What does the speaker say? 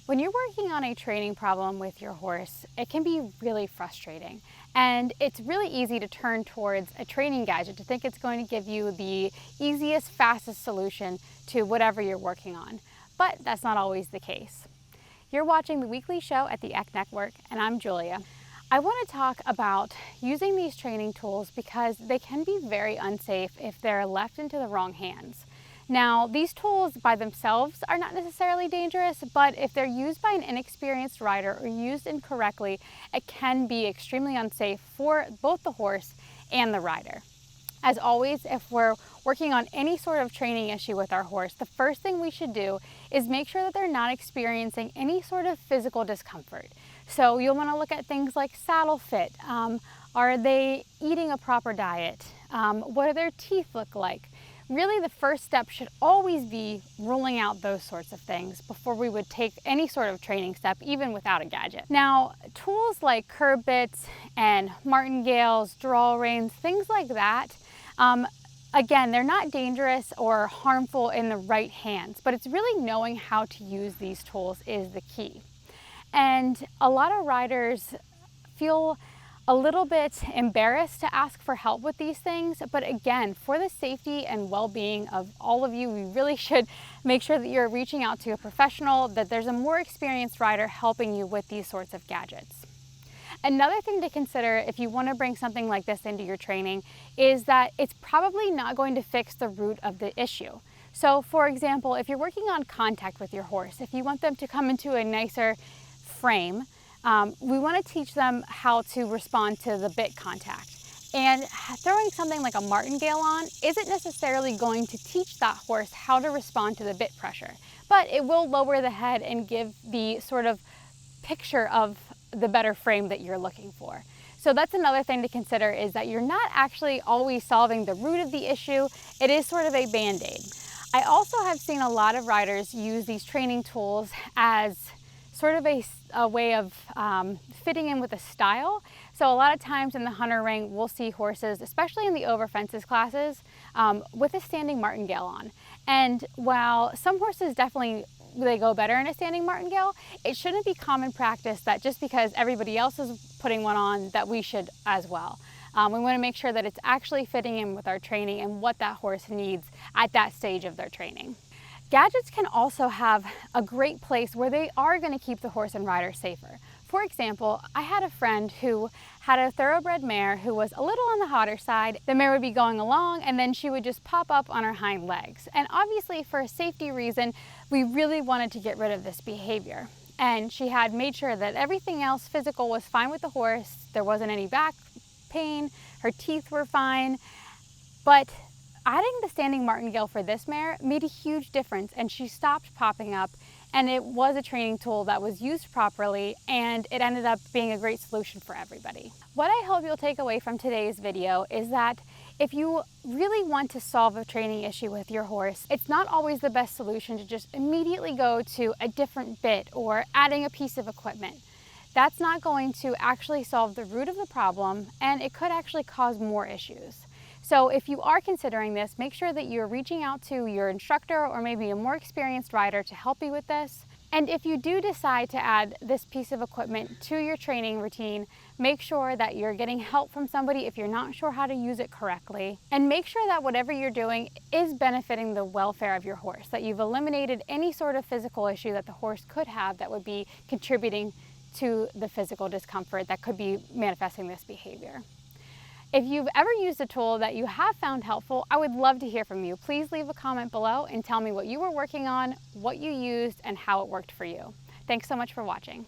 When you're working on a training problem with your horse, it can be really frustrating. And it's really easy to turn towards a training gadget to think it's going to give you the easiest, fastest solution to whatever you're working on. But that's not always the case. You're watching the weekly show at the EC Network, and I'm Julia. I want to talk about using these training tools because they can be very unsafe if they're left into the wrong hands. Now, these tools by themselves are not necessarily dangerous, but if they're used by an inexperienced rider or used incorrectly, it can be extremely unsafe for both the horse and the rider. As always, if we're working on any sort of training issue with our horse, the first thing we should do is make sure that they're not experiencing any sort of physical discomfort. So you'll want to look at things like saddle fit. Are they eating a proper diet? What do their teeth look like? Really, the first step should always be ruling out those sorts of things before we would take any sort of training step, even without a gadget. Now, tools like curb bits and martingales, draw reins, things like that, again, they're not dangerous or harmful in the right hands, but it's really knowing how to use these tools is the key. And a lot of riders feel a little bit embarrassed to ask for help with these things, but again, for the safety and well-being of all of you, we really should make sure that you're reaching out to a professional, that there's a more experienced rider helping you with these sorts of gadgets. Another thing to consider if you want to bring something like this into your training is that it's probably not going to fix the root of the issue. So for example, if you're working on contact with your horse, if you want them to come into a nicer frame, we want to teach them how to respond to the bit contact. And throwing something like a martingale on isn't necessarily going to teach that horse how to respond to the bit pressure, but it will lower the head and give the sort of picture of the better frame that you're looking for. So that's another thing to consider, is that you're not actually always solving the root of the issue. It is sort of a band-aid. I also have seen a lot of riders use these training tools as sort of a way of fitting in with a style. So a lot of times in the hunter ring, we'll see horses, especially in the over fences classes, with a standing martingale on. And while some horses definitely they go better in a standing martingale, it shouldn't be common practice that just because everybody else is putting one on that we should as well. We want to make sure that it's actually fitting in with our training and what that horse needs at that stage of their training. Gadgets can also have a great place where they are going to keep the horse and rider safer. For example, I had a friend who had a thoroughbred mare who was a little on the hotter side. The mare would be going along and then she would just pop up on her hind legs. And obviously for a safety reason, we really wanted to get rid of this behavior. And she had made sure that everything else physical was fine with the horse. There wasn't any back pain, her teeth were fine, but adding the standing martingale for this mare made a huge difference, and she stopped popping up, and it was a training tool that was used properly, and it ended up being a great solution for everybody. What I hope you'll take away from today's video is that if you really want to solve a training issue with your horse, it's not always the best solution to just immediately go to a different bit or adding a piece of equipment. That's not going to actually solve the root of the problem, and it could actually cause more issues. So if you are considering this, make sure that you're reaching out to your instructor or maybe a more experienced rider to help you with this. And if you do decide to add this piece of equipment to your training routine, make sure that you're getting help from somebody if you're not sure how to use it correctly. And make sure that whatever you're doing is benefiting the welfare of your horse, that you've eliminated any sort of physical issue that the horse could have that would be contributing to the physical discomfort that could be manifesting this behavior. If you've ever used a tool that you have found helpful, I would love to hear from you. Please leave a comment below and tell me what you were working on, what you used, and how it worked for you. Thanks so much for watching.